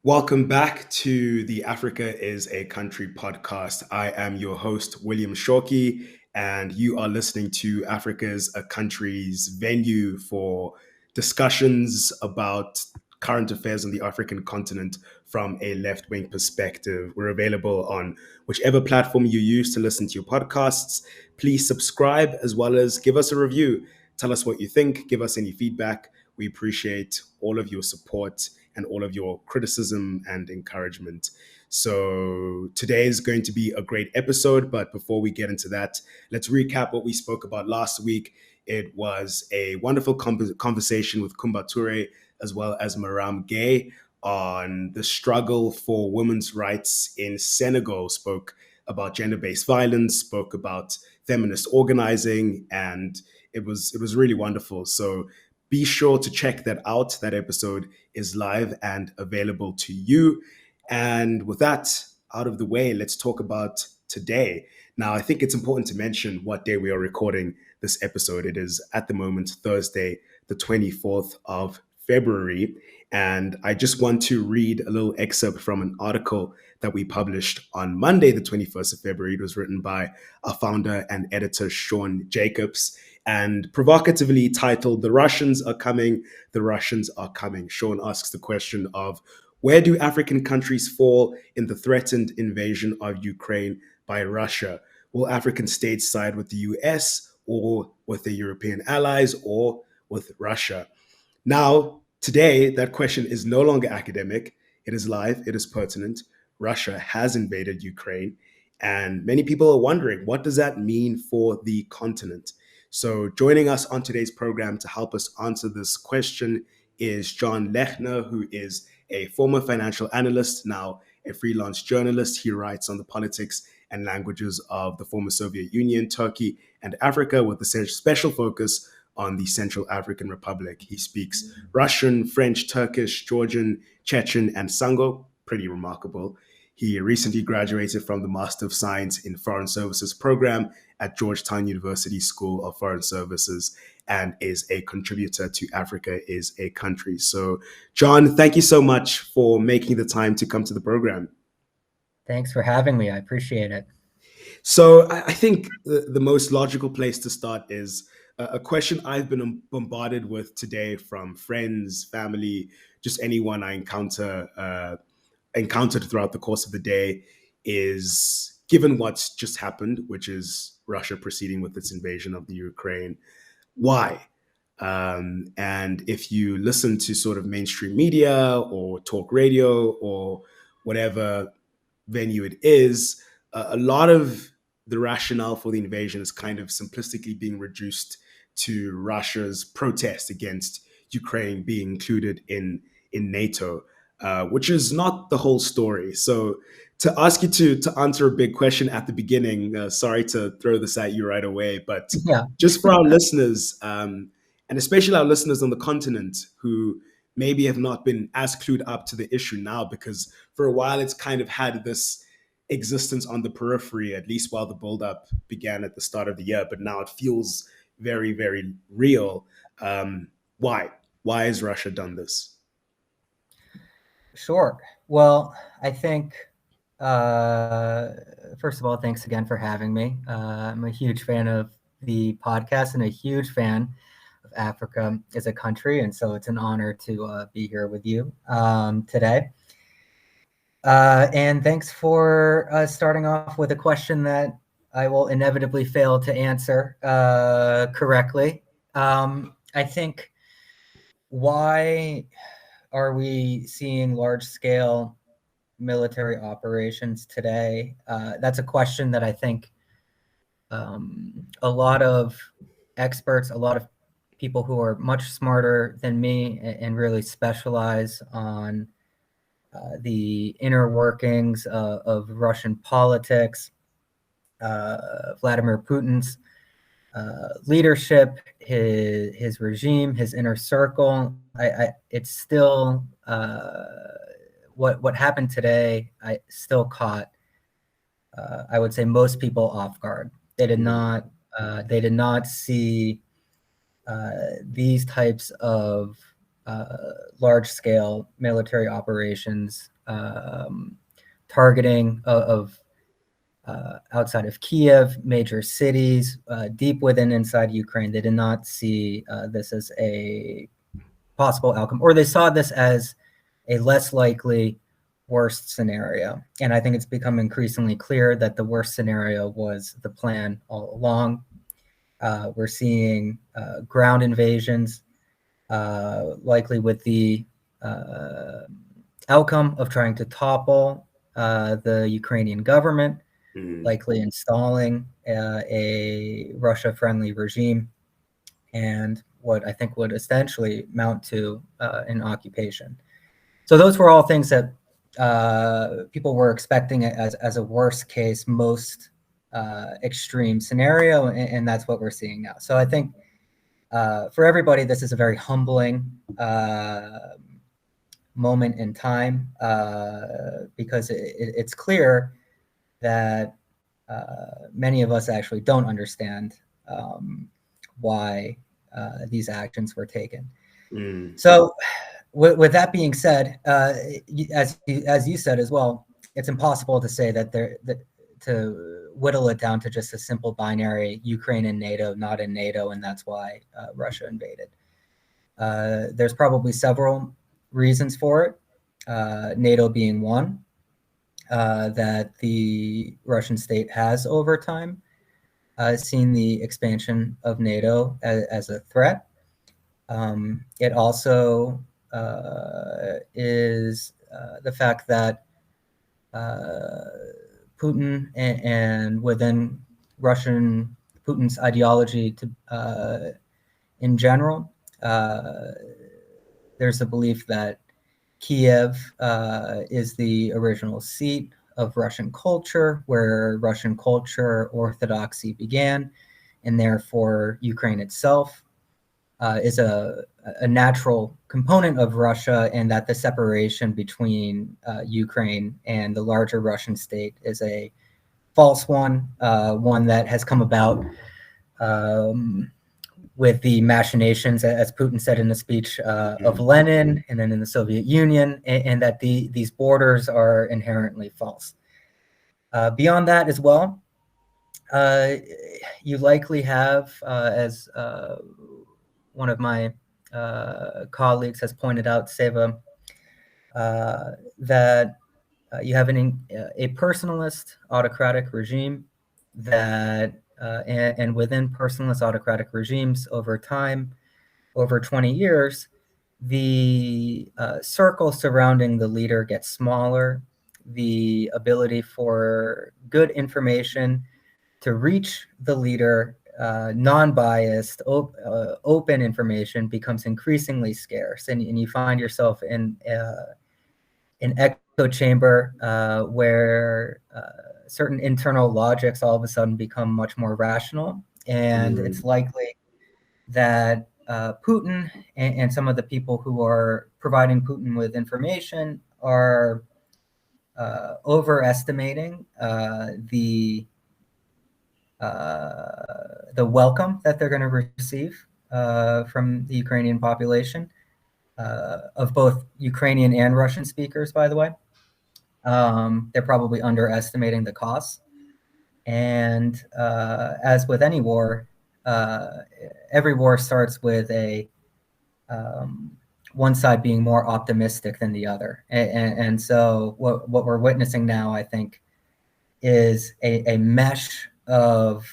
Welcome back to the Africa is a Country podcast. I am your host, William Shoki, and you are listening to Africa's a Country's venue for discussions about current affairs on the African continent from a left wing perspective. We're available on whichever platform you use to listen to your podcasts. Please subscribe as well as give us a review. Tell us what you think, give us any feedback. We appreciate all of your support and all of your criticism and encouragement. So today is going to be a great episode, but before we get into that, let's recap what we spoke about last week. It was a wonderful conversation with Kumba Toure as well as Maram Gay on the struggle for women's rights in Senegal, spoke about gender-based violence, spoke about feminist organizing, and it was really wonderful. So be sure to check that out. That episode is live and available to you. And with that out of the way, let's talk about today. Now, I think it's important to mention what day we are recording this episode. It is at the moment Thursday, the 24th of February. And I just want to read a little excerpt from an article that we published on Monday, the 21st of February. It was written by our founder and editor, Sean Jacobs, and provocatively titled, "The Russians Are Coming, the Russians Are Coming." Sean asks the question of, where do African countries fall in the threatened invasion of Ukraine by Russia? Will African states side with the US or with their European allies or with Russia? Now, today, that question is no longer academic. It is live, it is pertinent. Russia has invaded Ukraine, and many people are wondering, what does that mean for the continent? So joining us on today's program to help us answer this question is John Lechner, who is a former financial analyst, now a freelance journalist. He writes on the politics and languages of the former Soviet Union, Turkey, and Africa, with a special focus on the Central African Republic. He speaks Russian, French, Turkish, Georgian, Chechen, and Sango. Pretty remarkable. He recently graduated from the Master of Science in Foreign Services program at Georgetown University School of Foreign Services and is a contributor to Africa is a Country. So, John, thank you so much for making the time to come to the program. Thanks for having me. I appreciate it. So I think the most logical place to start is a question I've been bombarded with today from friends, family, just anyone I encountered throughout the course of the day is, given what's just happened, which is Russia proceeding with its invasion of the Ukraine, why? And if you listen to sort of mainstream media or talk radio or whatever venue it is, a lot of the rationale for the invasion is kind of simplistically being reduced to Russia's protest against Ukraine being included in NATO, which is not the whole story. So to ask you to answer a big question at the beginning, sorry to throw this at you right away, but just for our listeners, and especially our listeners on the continent who maybe have not been as clued up to the issue now, because for a while it's kind of had this existence on the periphery, at least while the buildup began at the start of the year, but now it feels very, very real. Why? Why has Russia done this? Sure. Well, I think, first of all, thanks again for having me. I'm a huge fan of the podcast and a huge fan of Africa as a Country. And so it's an honor to be here with you today. And thanks for starting off with a question that I will inevitably fail to answer correctly. I think, why are we seeing large-scale military operations today? That's a question that I think a lot of experts, a lot of people who are much smarter than me and really specialize on the inner workings of Russian politics, Vladimir Putin's leadership, his regime, his inner circle. It's still what happened today. I still caught, I would say, most people off guard. They did not see these types of large-scale military operations targeting of outside of Kiev, major cities, deep within inside Ukraine. They did not see this as a possible outcome, or they saw this as a less likely worst scenario. And I think it's become increasingly clear that the worst scenario was the plan all along. We're seeing ground invasions, likely with the outcome of trying to topple the Ukrainian government, likely installing a Russia-friendly regime, and what I think would essentially mount to an occupation. So those were all things that people were expecting as a worst case, most extreme scenario, and that's what we're seeing now. So I think for everybody, this is a very humbling moment in time because it's clear that many of us actually don't understand why these actions were taken. So with that being said, as you said as well, it's impossible to say that to whittle it down to just a simple binary Ukraine and NATO, not in NATO, and that's why Russia invaded. There's probably several reasons for it, NATO being one, that the Russian state has over time seen the expansion of NATO as a threat. It also is the fact that Putin and within Putin's ideology in general, there's a belief that Kiev is the original seat of Russian culture, where Russian culture orthodoxy began, and therefore Ukraine itself is a natural component of Russia, and that the separation between Ukraine and the larger Russian state is a false one, one that has come about with the machinations, as Putin said in the speech, of Lenin and then in the Soviet Union, and that these borders are inherently false. Beyond that as well, you likely have, as one of my colleagues has pointed out, Seva, that you have a personalist autocratic regime that, and within personalist autocratic regimes over time, over 20 years, the circle surrounding the leader gets smaller. The ability for good information to reach the leader, non-biased, open information becomes increasingly scarce, and you find yourself in an echo chamber where certain internal logics all of a sudden become much more rational, and it's likely that Putin and some of the people who are providing Putin with information are overestimating the welcome that they're going to receive from the Ukrainian population, of both Ukrainian and Russian speakers, by the way. They're probably underestimating the costs. And as with any war, every war starts with one side being more optimistic than the other. And so what we're witnessing now, I think, is a mesh of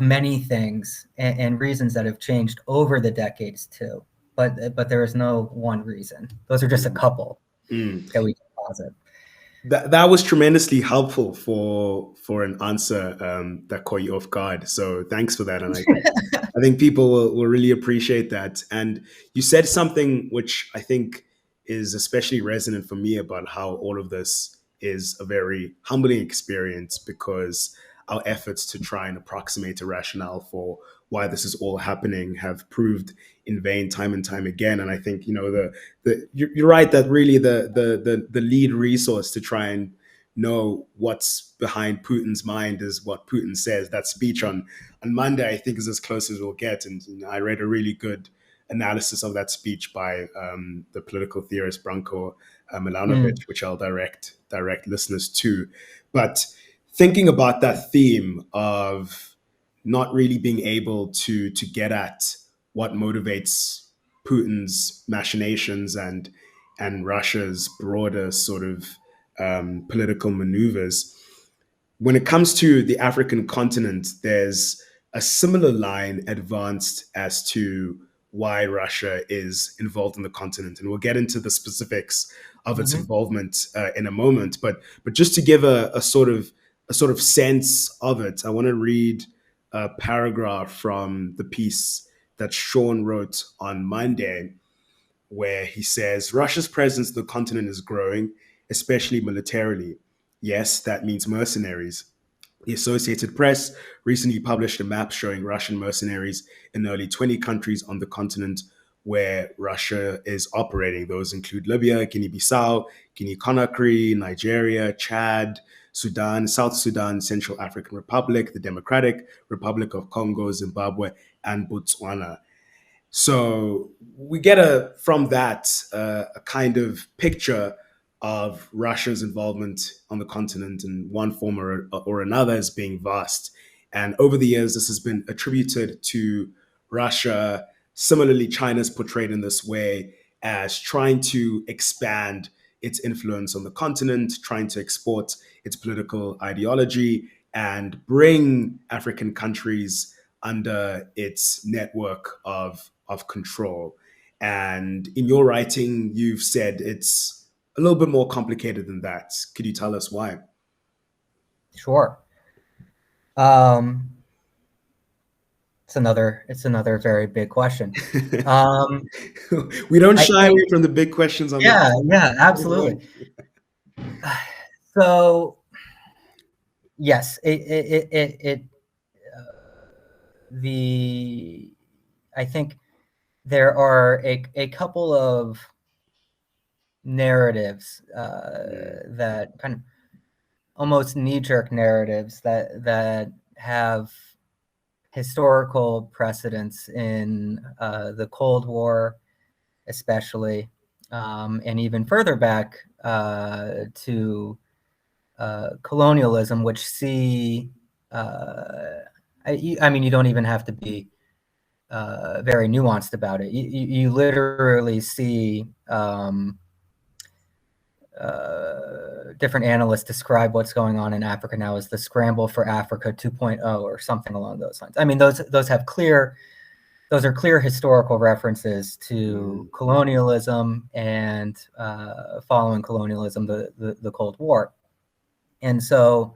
many things and reasons that have changed over the decades too. But there is no one reason. Those are just a couple that we can posit. That was tremendously helpful for an answer that caught you off guard. So thanks for that. And I think people will really appreciate that. And you said something which I think is especially resonant for me about how all of this is a very humbling experience, because our efforts to try and approximate a rationale for why this is all happening have proved in vain time and time again. And I think, you're right that really the lead resource to try and know what's behind Putin's mind is what Putin says. That speech on Monday, I think, is as close as we'll get. And I read a really good analysis of that speech by the political theorist Branko Milanovic, which I'll direct listeners to. But thinking about that theme of not really being able to get at what motivates Putin's machinations and Russia's broader sort of political maneuvers. When it comes to the African continent, there's a similar line advanced as to why Russia is involved in the continent, and we'll get into the specifics of its involvement in a moment. But just to give a sort of sense of it, I want to read a paragraph from the piece that Sean wrote on Monday, where he says Russia's presence in the continent is growing, especially militarily. Yes, that means mercenaries. The Associated Press recently published a map showing Russian mercenaries in nearly 20 countries on the continent where Russia is operating. Those include Libya, Guinea-Bissau, Guinea-Conakry, Nigeria, Chad, Sudan, South Sudan, Central African Republic, the Democratic Republic of Congo, Zimbabwe, and Botswana. So we get from that a kind of picture of Russia's involvement on the continent in one form or another as being vast. And over the years, this has been attributed to Russia. Similarly, China's portrayed in this way as trying to expand its influence on the continent, trying to export its political ideology, and bring African countries under its network of control. And in your writing, you've said it's a little bit more complicated than that. Could you tell us why? Sure. It's another very big question. We don't shy away from the big questions on yeah, absolutely. So yes, I think there are a couple of narratives that kind of almost knee-jerk narratives that have historical precedence in the Cold War, especially, and even further back to colonialism, which see, I mean, you don't even have to be very nuanced about it. You literally see different analysts describe what's going on in Africa now as the scramble for Africa 2.0 or something along those lines. I mean, those are clear historical references to colonialism and following colonialism, the Cold War. And so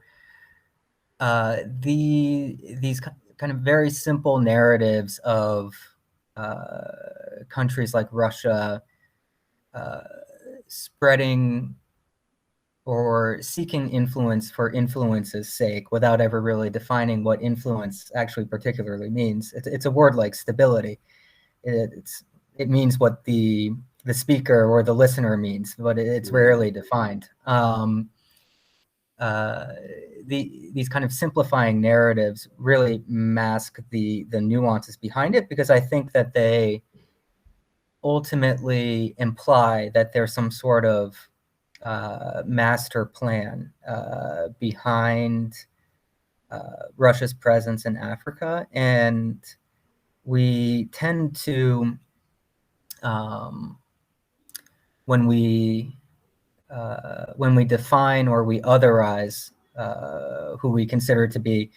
these kind of very simple narratives of countries like Russia spreading or seeking influence for influence's sake without ever really defining what influence actually particularly means. It's a word like stability. It means what the speaker or the listener means, but it's rarely defined. These kind of simplifying narratives really mask the nuances behind it, because I think that they ultimately imply that there's some sort of master plan behind Russia's presence in Africa. And we tend to, when we define or we otherize who we consider to be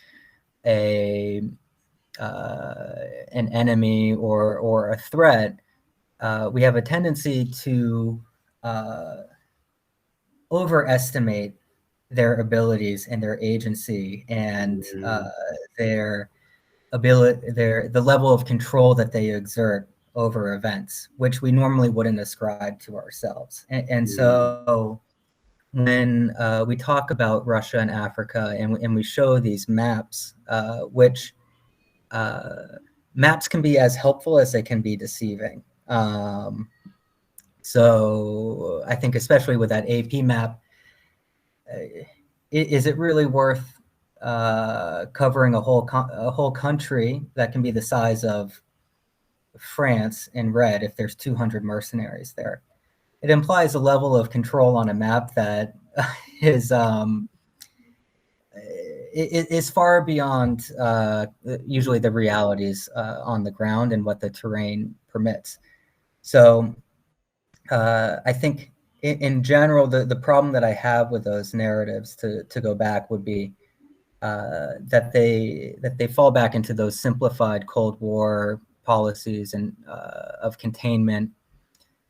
an enemy or a threat, we have a tendency to overestimate their abilities and their agency and their ability, the level of control that they exert over events, which we normally wouldn't ascribe to ourselves. And so when we talk about Russia and Africa and we show these maps, which maps can be as helpful as they can be deceiving. So I think especially with that AP map, is it really worth covering a whole country that can be the size of France in red if there's 200 mercenaries there. It implies a level of control on a map that is far beyond usually the realities on the ground and what the terrain permits. So I think in general, the problem that I have with those narratives, to go back, would be that they fall back into those simplified Cold War policies and of containment,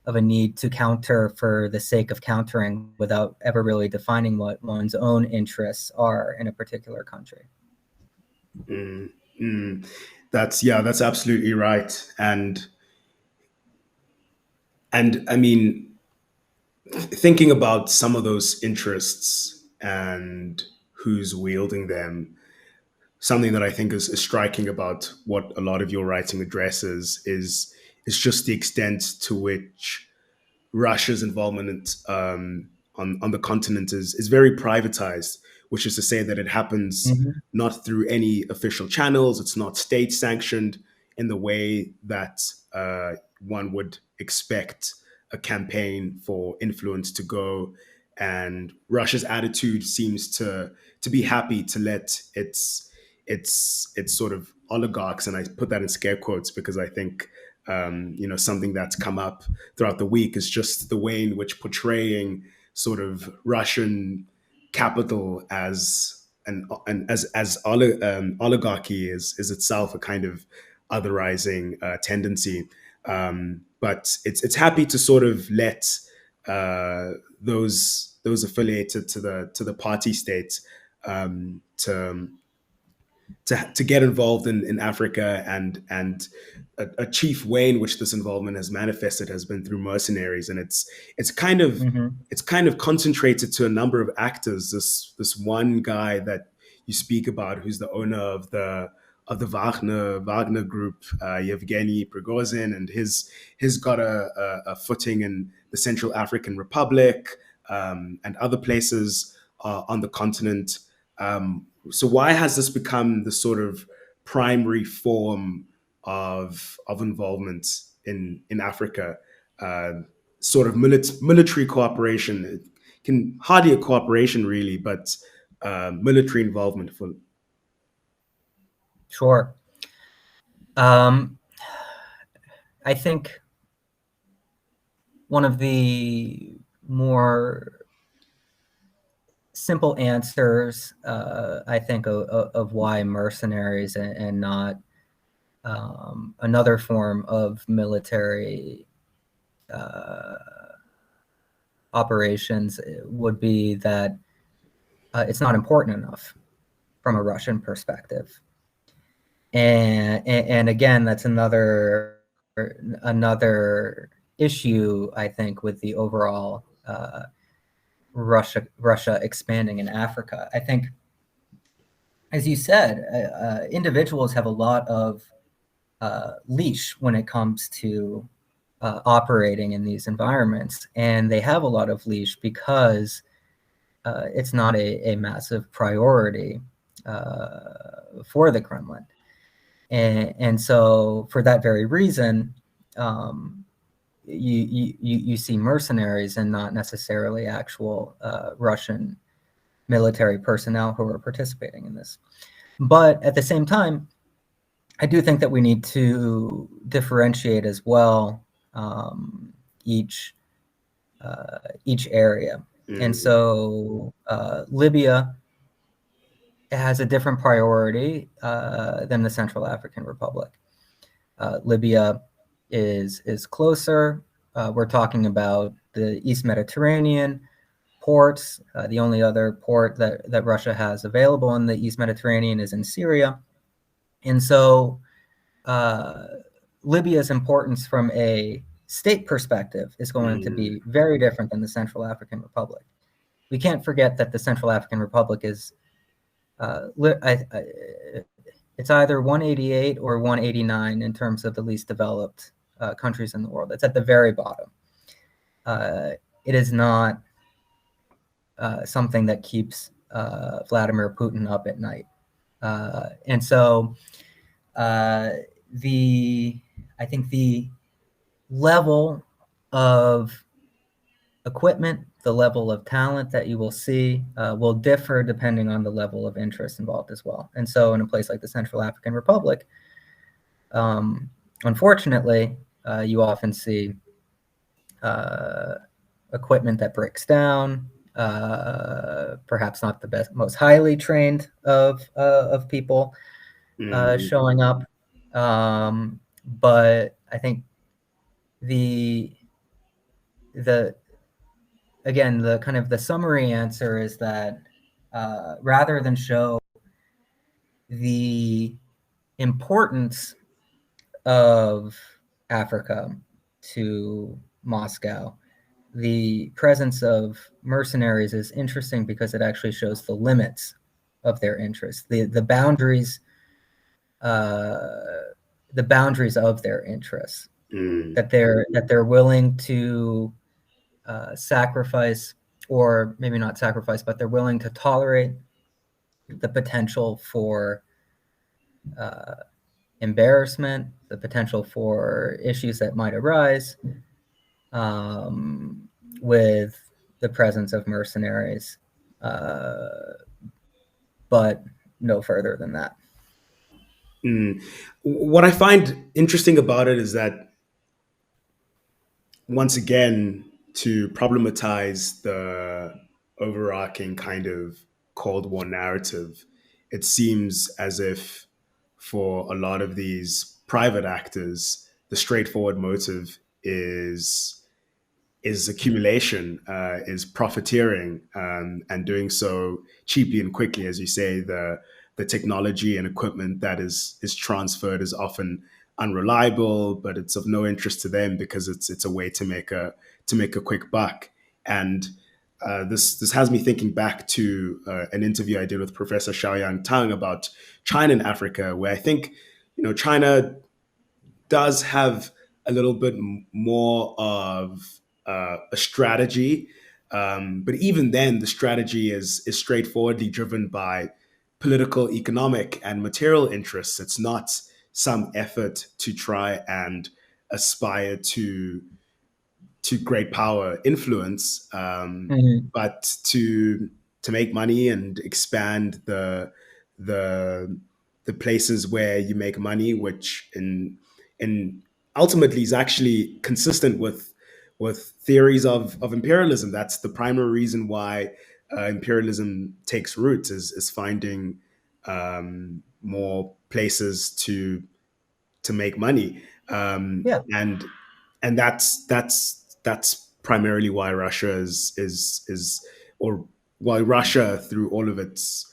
of a need to counter for the sake of countering without ever really defining what one's own interests are in a particular country. That's absolutely right. And I mean, thinking about some of those interests and who's wielding them, something that I think is striking about what a lot of your writing addresses is just the extent to which Russia's involvement on the continent is very privatized, which is to say that it happens Mm-hmm. not through any official channels. It's not state sanctioned in the way that one would expect a campaign for influence to go. And Russia's attitude seems to be happy to let its sort of oligarchs, and I put that in scare quotes because I think something that's come up throughout the week is just the way in which portraying sort of Russian capital as oligarchy is itself a kind of otherizing tendency. But it's happy to sort of let those affiliated to the party state to get involved in Africa, and a chief way in which this involvement has manifested has been through mercenaries, and it's kind of Mm-hmm. it's kind of concentrated to a number of actors. This one guy that you speak about, who's the owner of the Wagner group, Yevgeny Prigozhin, and his got a footing in the Central African Republic and other places on the continent. So why has this become the sort of primary form of involvement in Africa? Sort of military cooperation. It can hardly a cooperation really, but military involvement for. Sure. I think one of the more simple answers, I think, of why mercenaries and not another form of military operations would be that it's not important enough from a Russian perspective. And again, that's another issue, I think, with the overall Russia expanding in Africa. I think, as you said, individuals have a lot of leash when it comes to operating in these environments, and they have a lot of leash because it's not a massive priority for the Kremlin. And so for that very reason, you see mercenaries and not necessarily actual Russian military personnel who are participating in this. But at the same time, I do think that we need to differentiate as well each area. And so Libya has a different priority than the Central African Republic. Libya is closer. We're talking about the East Mediterranean ports. The only other port that Russia has available in the East Mediterranean is in Syria. And so Libya's importance from a state perspective is going to be very different than the Central African Republic. We can't forget that the Central African Republic is it's either 188 or 189 in terms of the least developed countries in the world. It's at the very bottom. It is not something that keeps Vladimir Putin up at night. And so the I think the level of equipment, the level of talent that you will see will differ depending on the level of interest involved as well. And so in a place like the Central African Republic, unfortunately, you often see equipment that breaks down, perhaps not the best, most highly trained of people showing up. But I think the again, the kind of the summary answer is that rather than show the importance of Africa to Moscow, the presence of mercenaries is interesting because it actually shows the limits of their interests, the boundaries of their interests, that they're willing to sacrifice, or maybe not sacrifice, but they're willing to tolerate the potential for embarrassment, the potential for issues that might arise with the presence of mercenaries, but no further than that. What I find interesting about it is that, once again, to problematize the overarching kind of Cold War narrative, it seems as if for a lot of these private actors, the straightforward motive is accumulation, is profiteering, and doing so cheaply and quickly. As you say, the technology and equipment that is transferred is often unreliable, but it's of no interest to them because it's a way to make a quick buck. And this has me thinking back to an interview I did with Professor Xiaoyang Tang about China and Africa, where I think China does have a little bit more of a strategy. But even then, the strategy is straightforwardly driven by political, economic, and material interests. It's not some effort to try and aspire to great power, influence, but to make money and expand the the places where you make money, which in ultimately is actually consistent with theories of imperialism. That's the primary reason why imperialism takes root, is finding more places to make money, Yeah. and that's primarily why Russia is or why Russia, through all of its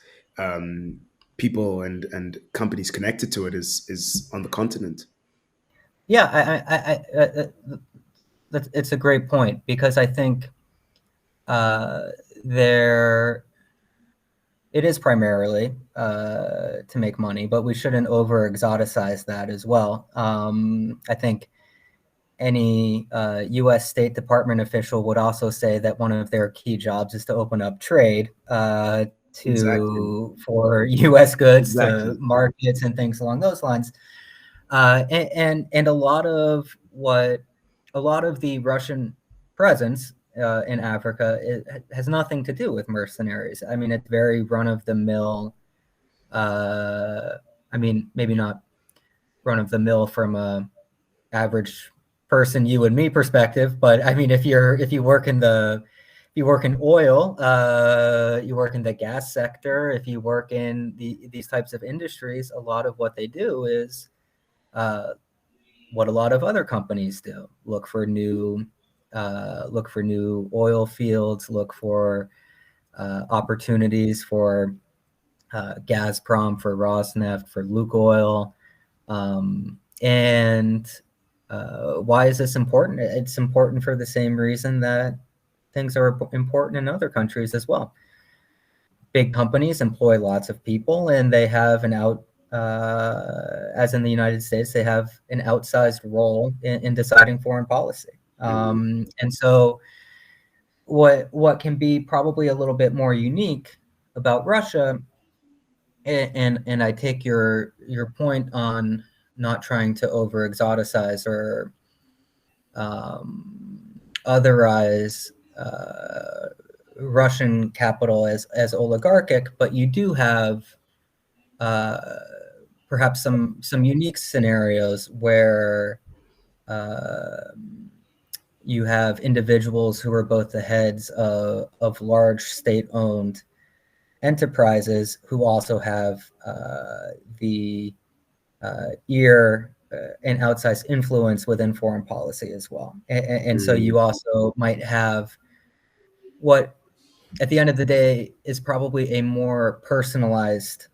people and companies connected to it, is on the continent. Yeah, it's a great point, because I think there it is primarily to make money, but we shouldn't over exoticize that as well. I think any U.S. State Department official would also say that one of their key jobs is to open up trade Exactly. for U.S. goods Exactly. to markets and things along those lines. And a lot of the Russian presence in Africa has nothing to do with mercenaries. I mean, it's very run of the mill. I mean, maybe not run of the mill from a average person, you and me perspective, but I mean, if you work in oil, you work in the gas sector, if you work in these types of industries, a lot of what they do is what a lot of other companies do: look for new oil fields, look for opportunities for Gazprom, for Rosneft, for Lukoil. And why is this important? It's important for the same reason that things are important in other countries as well. Big companies employ lots of people, and they have as in the United States, they have an outsized role in deciding foreign policy. And so what can be probably a little bit more unique about Russia, and I take your point on not trying to over exoticize or otherize Russian capital as oligarchic, but you do have perhaps some unique scenarios where you have individuals who are both the heads of large state-owned enterprises who also have the ear and outsized influence within foreign policy as well. And so you also might have what, at the end of the day, is probably a more personalized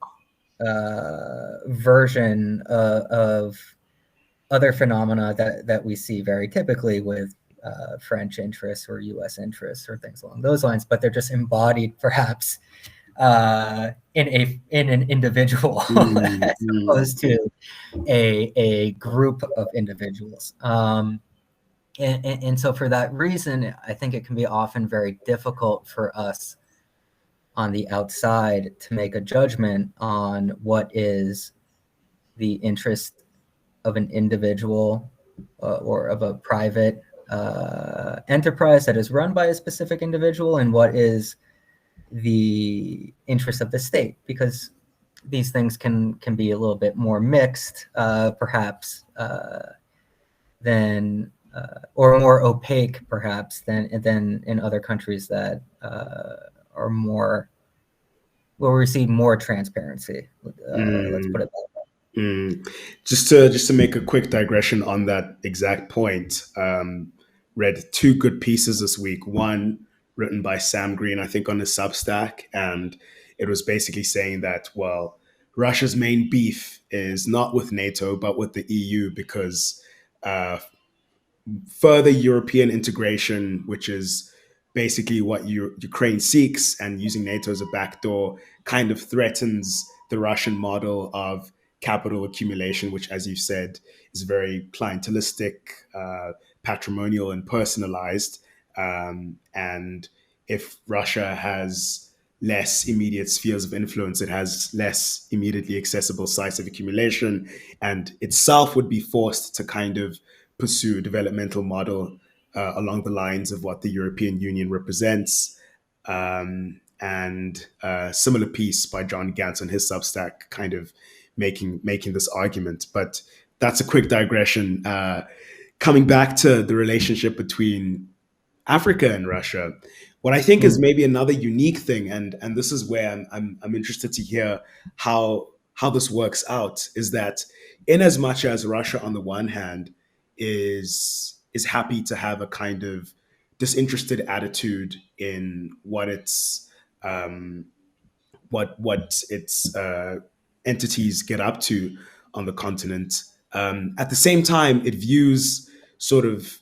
version of other phenomena that we see very typically with French interests or U.S. interests or things along those lines, but they're just embodied perhaps in an individual as opposed to a group of individuals. And so for that reason, I think it can be often very difficult for us on the outside to make a judgment on what is the interest of an individual or of a private enterprise that is run by a specific individual and what is the interest of the state, because these things can be a little bit more mixed, perhaps, than or more opaque, perhaps, than in other countries that are more will receive more transparency. Let's put it that way. Just to make a quick digression on that exact point, read two good pieces this week. One written by Sam Green, I think, on his Substack, and it was basically saying that, well, Russia's main beef is not with NATO but with the EU because further European integration, which is basically what Ukraine seeks, and using NATO as a backdoor, kind of threatens the Russian model of capital accumulation, which, as you said, is very clientelistic, patrimonial, and personalized. And if Russia has less immediate spheres of influence, it has less immediately accessible sites of accumulation, and itself would be forced to kind of pursue a developmental model along the lines of what the European Union represents. And a similar piece by John Gantz on his Substack, kind of making this argument. But that's a quick digression. Coming back to the relationship between Africa and Russia, what I think is maybe another unique thing, and this is where I'm interested to hear how this works out, is that in as much as Russia, on the one hand, is happy to have a kind of disinterested attitude in what its entities get up to on the continent. At the same time, it views sort of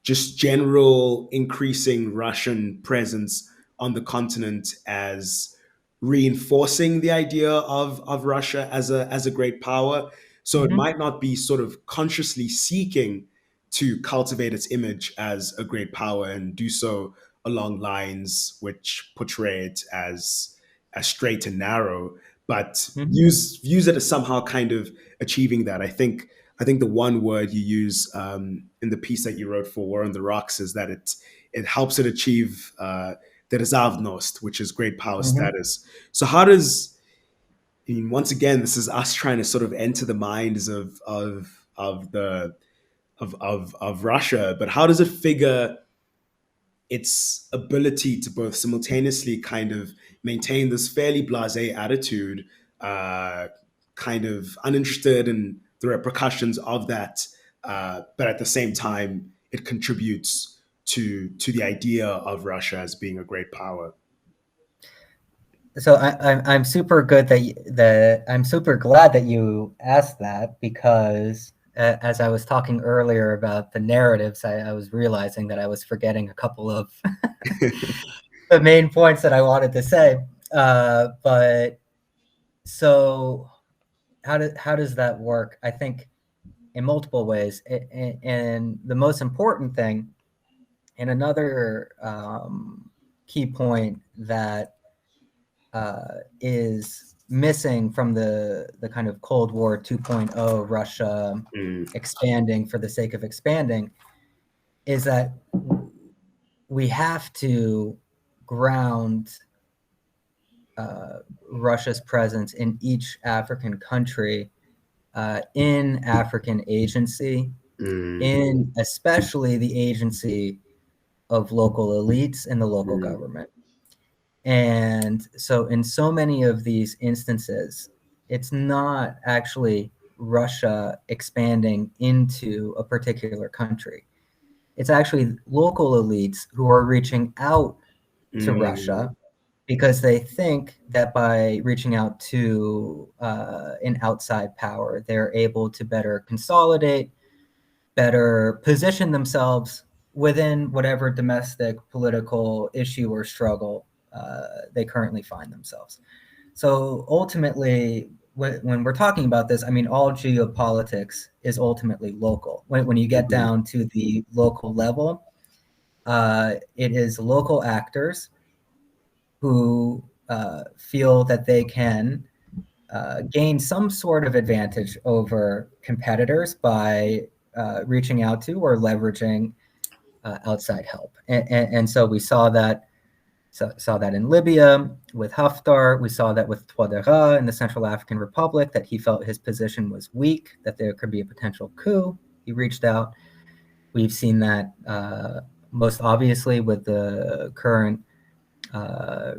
just general increasing Russian presence on the continent as reinforcing the idea of Russia as a great power. So it might not be sort of consciously seeking to cultivate its image as a great power and do so along lines which portray it as straight and narrow, but views it as somehow kind of achieving that. I think the one word you use in the piece that you wrote for War on the Rocks is that it helps it achieve the Rezavnost, which is great power status. So how does, I mean, once again, this is us trying to sort of enter the minds of Russia, but how does it figure its ability to both simultaneously kind of maintain this fairly blasé attitude, kind of uninterested in the repercussions of that, but at the same time, it contributes to the idea of Russia as being a great power. So I'm super good I'm super glad that you asked that, because as I was talking earlier about the narratives, I was realizing that I was forgetting a couple of the main points that I wanted to say. But so how does that work? I think in multiple ways. And the most important thing, and another key point that is missing from the kind of Cold War 2.0 Russia expanding for the sake of expanding is that we have to ground Russia's presence in each African country in African agency, in especially the agency of local elites and the local government. And so in so many of these instances, it's not actually Russia expanding into a particular country. It's actually local elites who are reaching out to Russia because they think that by reaching out to an outside power, they're able to better consolidate, better position themselves within whatever domestic political issue or struggle they currently find themselves. So ultimately, when we're talking about this, I mean, all geopolitics is ultimately local. When you get down to the local level, it is local actors who feel that they can gain some sort of advantage over competitors by reaching out to or leveraging outside help. And so we saw that in Libya with Haftar. We saw that with Touadéra in the Central African Republic, that he felt his position was weak, that there could be a potential coup. He reached out. We've seen that most obviously with the current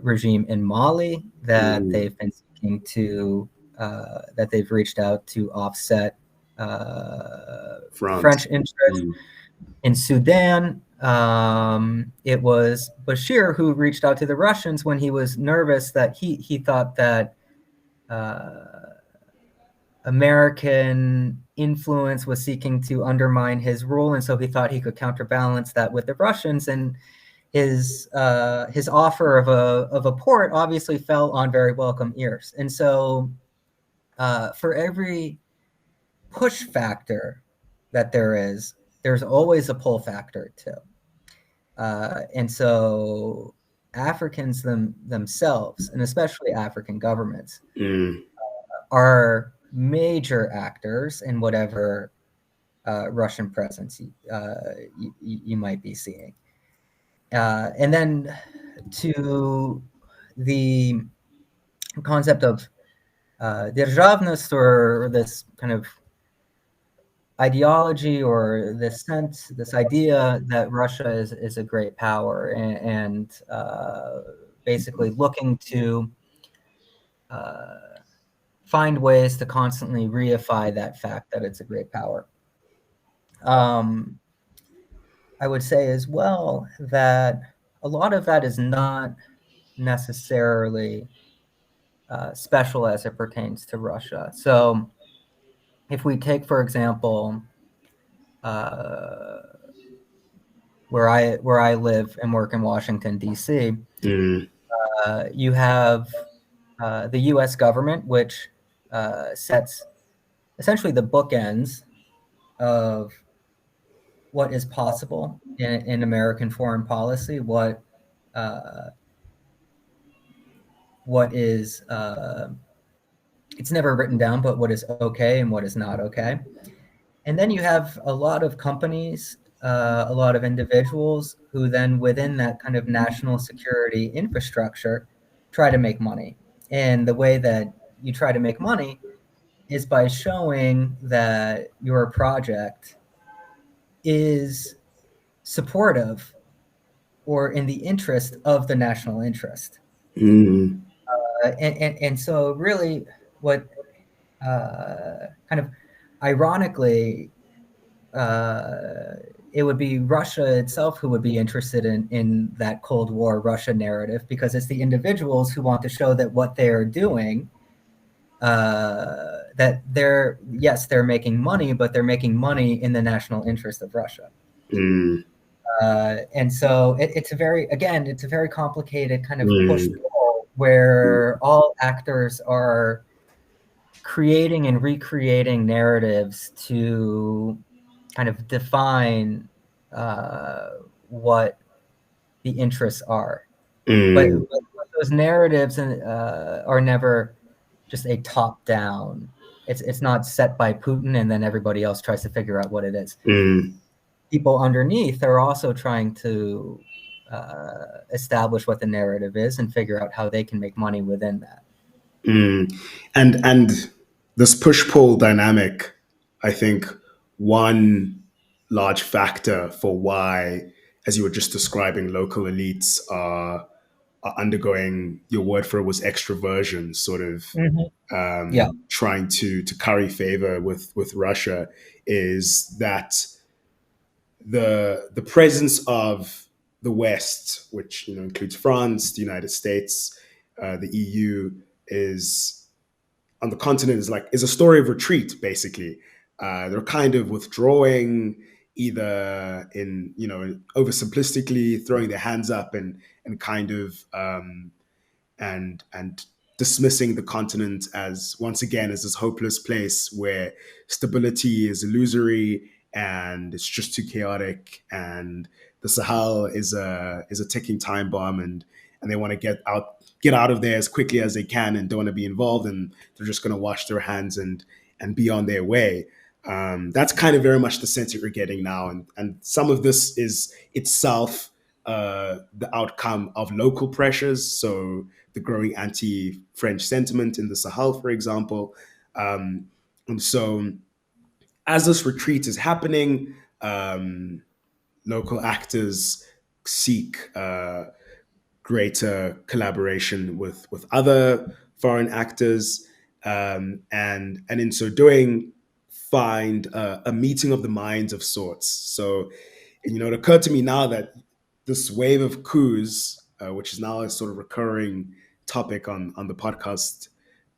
regime in Mali, that they've been seeking to, that they've reached out to offset French interests. In Sudan, it was Bashir who reached out to the Russians when he was nervous that he thought that American influence was seeking to undermine his rule, and so he thought he could counterbalance that with the Russians. And his offer of a port obviously fell on very welcome ears. And so for every push factor that there is, there's always a pull factor too. And so Africans themselves, and especially African governments, are major actors in whatever Russian presence you might be seeing. And then to the concept of державность, or this kind of ideology or this sense, this idea that Russia is a great power and basically looking to find ways to constantly reify that fact that it's a great power. I would say as well that a lot of that is not necessarily special as it pertains to Russia. So if we take, for example, where I live and work in Washington, D.C., you have the U.S. government, which sets essentially the bookends of what is possible in American foreign policy, what is it's never written down, but what is okay and what is not okay. And then you have a lot of companies, a lot of individuals who then within that kind of national security infrastructure try to make money. And the way that you try to make money is by showing that your project is supportive or in the interest of the national interest. And so really what kind of ironically, it would be Russia itself who would be interested in that Cold War Russia narrative, because it's the individuals who want to show that what they're doing, that they're making money, but they're making money in the national interest of Russia. And so it's a very complicated kind of push-pull where all actors are creating and recreating narratives to kind of define what the interests are. But those narratives are never just a top down. It's not set by Putin and then everybody else tries to figure out what it is. People underneath are also trying to establish what the narrative is and figure out how they can make money within that. And this push-pull dynamic, I think one large factor for why, as you were just describing, local elites are undergoing, your word for it was extroversion, sort of trying to curry favor with Russia, is that the presence of the West, which includes France, the United States, the EU, is on the continent is a story of retreat. Basically, they're kind of withdrawing, either in oversimplistically throwing their hands up and kind of and dismissing the continent as, once again, as this hopeless place where stability is illusory and it's just too chaotic, and the Sahel is a ticking time bomb, and they want to get out of there as quickly as they can and don't want to be involved, and they're just going to wash their hands and be on their way. That's kind of very much the sense that we're getting now, and some of this is itself the outcome of local pressures. So the growing anti-French sentiment in the Sahel, for example. And so as this retreat is happening, local actors seek greater collaboration with other foreign actors, and in so doing, find a meeting of the minds of sorts. So, it occurred to me now that this wave of coups, which is now a sort of recurring topic on the podcast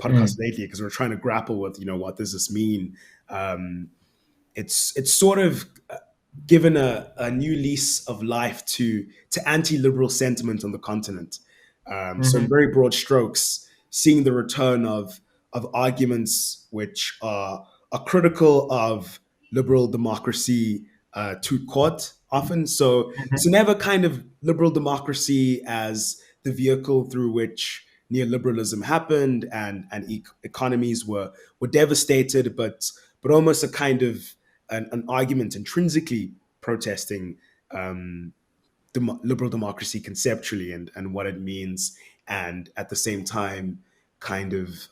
lately, because we're trying to grapple with what does this mean. It's sort of given a new lease of life to anti-liberal sentiment on the continent. So in very broad strokes, seeing the return of arguments which are critical of liberal democracy to court often. So never kind of liberal democracy as the vehicle through which neoliberalism happened and economies were devastated, but almost a kind of an argument intrinsically protesting liberal democracy conceptually and what it means, and at the same time kind of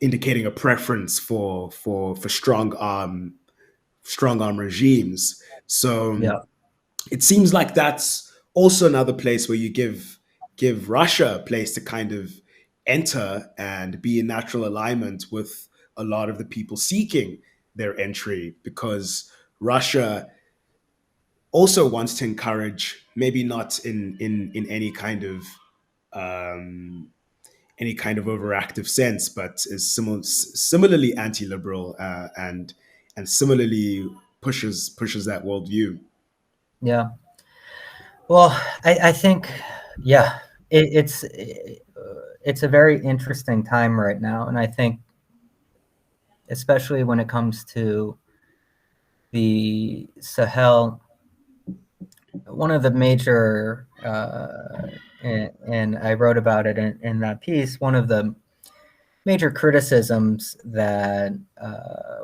indicating a preference for strong arm regimes. So it seems like that's also another place where you give Russia a place to kind of enter and be in natural alignment with a lot of the people seeking their entry, because Russia also wants to encourage, maybe not in any kind of overactive sense, but is similarly anti-liberal, and similarly pushes that worldview. Yeah. Well, I think, it's a very interesting time right now, and I think, especially when it comes to the Sahel, one of the major, and I wrote about it in that piece, one of the major criticisms that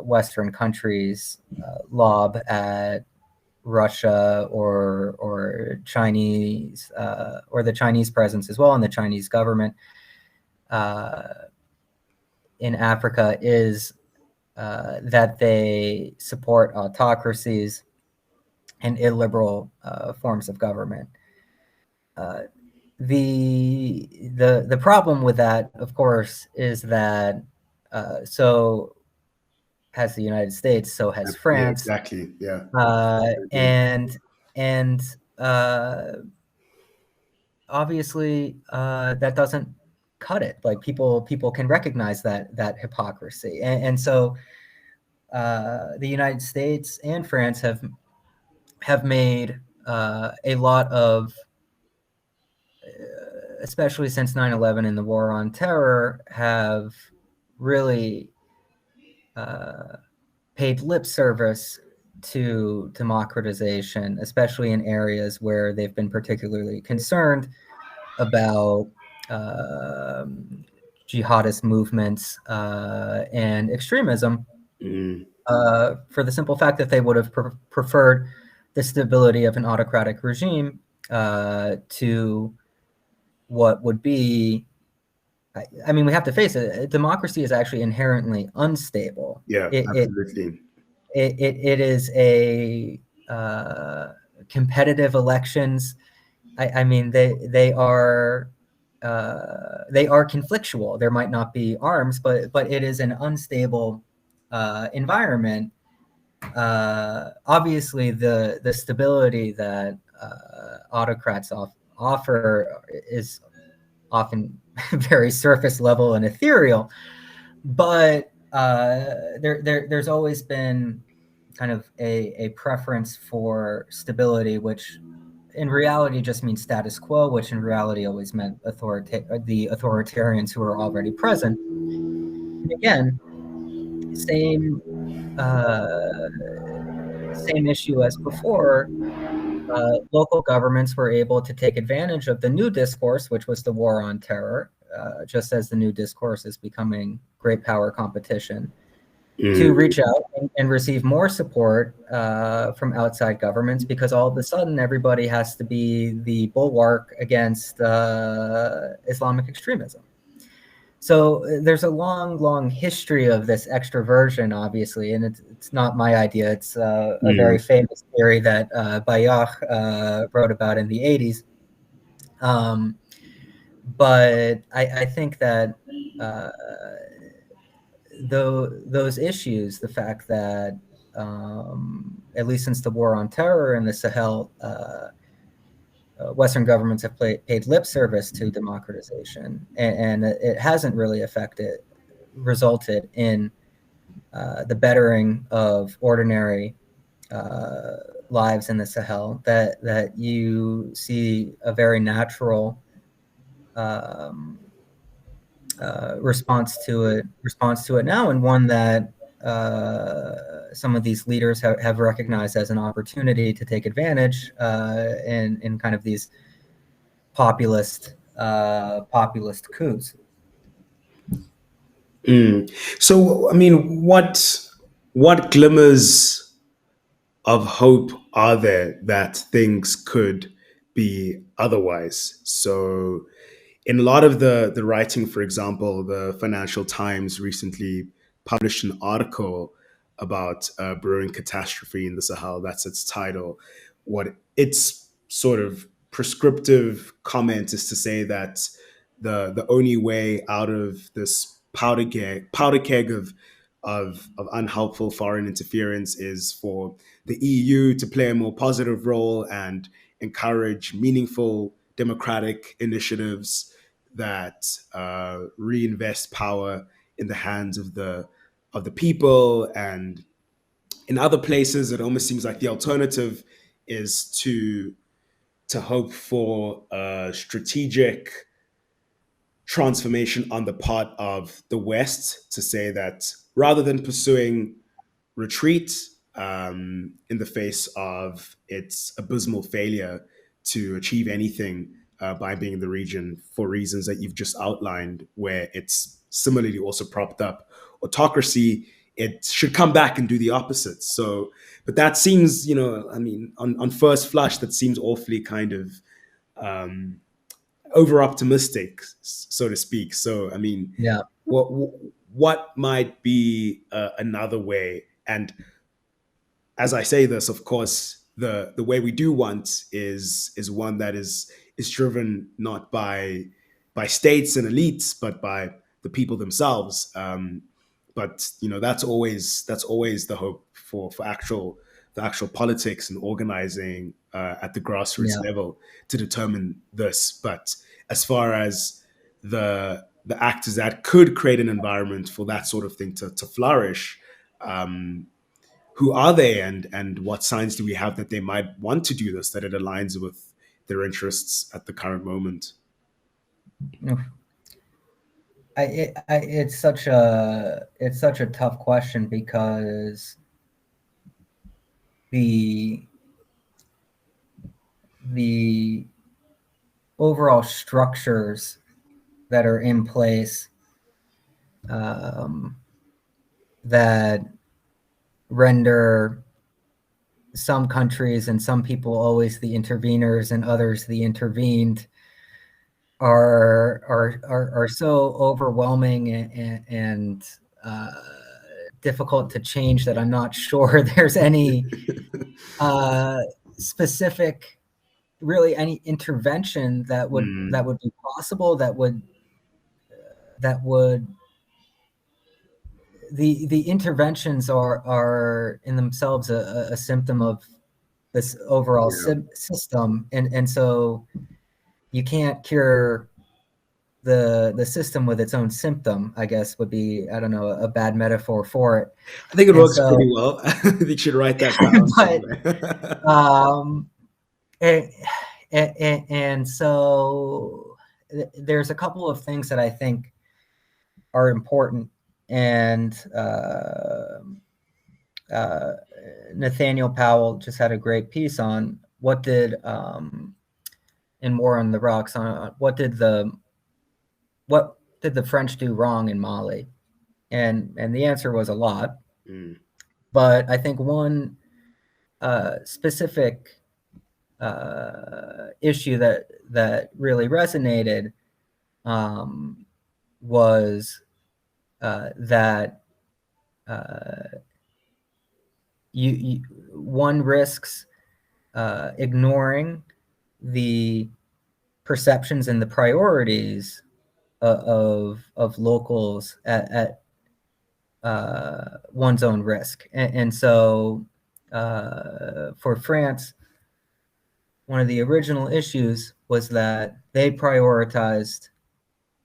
Western countries lob at Russia or Chinese, or the Chinese presence as well, and the Chinese government in Africa, is that they support autocracies and illiberal forms of government. The problem with that, of course, is that so has the United States, so has France. Yeah, exactly. Yeah. And obviously that doesn't cut it. Like people can recognize that hypocrisy, and so the United States and France have made a lot of, especially since 9/11 and the war on terror, have really paid lip service to democratization, especially in areas where they've been particularly concerned about jihadist movements and extremism, for the simple fact that they would have preferred the stability of an autocratic regime to what would be, I mean, we have to face it, democracy is actually inherently unstable. Yeah, absolutely. It is a competitive elections. I mean, they are conflictual. There might not be arms, but it is an unstable environment. Obviously, the stability that autocrats offer is often very surface level and ethereal, but there's always been kind of a preference for stability, which in reality just means status quo, which in reality always meant the authoritarians who are already present. And again, same issue as before. Local governments were able to take advantage of the new discourse, which was the war on terror, just as the new discourse is becoming great power competition, to reach out and receive more support from outside governments, because all of a sudden everybody has to be the bulwark against Islamic extremism. So there's a long history of this extroversion, obviously, and it's not my idea. It's a very famous theory that Bayach wrote about in the 80s. But I think that those issues, the fact that at least since the war on terror in the Sahel, Western governments have paid lip service to democratization, and it hasn't really resulted in the bettering of ordinary lives in the Sahel. That you see a very natural response to it now, and one that some of these leaders have recognized as an opportunity to take advantage in kind of these populist coups. So, I mean, what glimmers of hope are there that things could be otherwise? So, in a lot of the writing, for example, the Financial Times recently published an article about brewing catastrophe in the Sahel. That's its title. What its sort of prescriptive comment is to say that the only way out of this powder keg of unhelpful foreign interference is for the EU to play a more positive role and encourage meaningful democratic initiatives that reinvest power in the hands of the people. And in other places, it almost seems like the alternative is to hope for a strategic transformation on the part of the West, to say that rather than pursuing retreat in the face of its abysmal failure to achieve anything by being in the region for reasons that you've just outlined, where it's similarly also propped up autocracy, it should come back and do the opposite. So, but that seems, I mean, on first flush, that seems awfully kind of over optimistic, so to speak. So, I mean, Yeah. what might be another way? And as I say this, of course, the way we do want is one that is driven not by states and elites, but by the people themselves. But that's always the hope for actual the actual politics and organizing at the grassroots Yeah. level to determine this. But as far as the actors that could create an environment for that sort of thing to flourish, who are they, and what signs do we have that they might want to do this, that it aligns with their interests at the current moment? It's such a tough question, because the overall structures that are in place um, that render some countries and some people always the interveners and others the intervened are so overwhelming and difficult to change that I'm not sure there's any specific, really any intervention that would be possible that would the interventions are in themselves a symptom of this overall system, and so you can't cure the system with its own symptom, I guess would be, I don't know, a bad metaphor for it. I think it And works so, pretty well. I think you should write that down but somewhere. and so there's a couple of things that I think are important, and Nathaniel Powell just had a great piece on what did in War on the Rocks on what did the French do wrong in Mali, and the answer was a lot. But I think one specific issue that really resonated was that one risks ignoring the perceptions and the priorities of locals at one's own risk. And so for France, one of the original issues was that they prioritized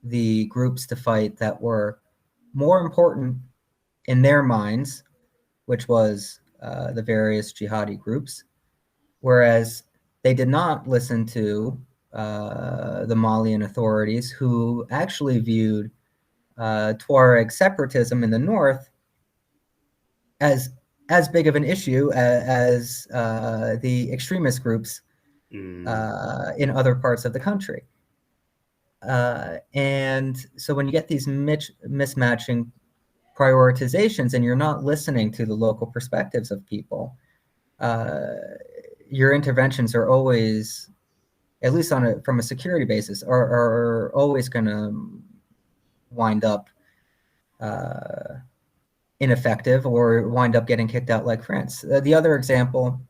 the groups to fight that were more important in their minds, which was the various jihadi groups, whereas they did not listen to the Malian authorities, who actually viewed Tuareg separatism in the north as big of an issue as the extremist groups in other parts of the country. And so when you get these mismatching prioritizations and you're not listening to the local perspectives of people, your interventions are always, at least from a security basis, are always going to wind up ineffective or wind up getting kicked out like France. The other example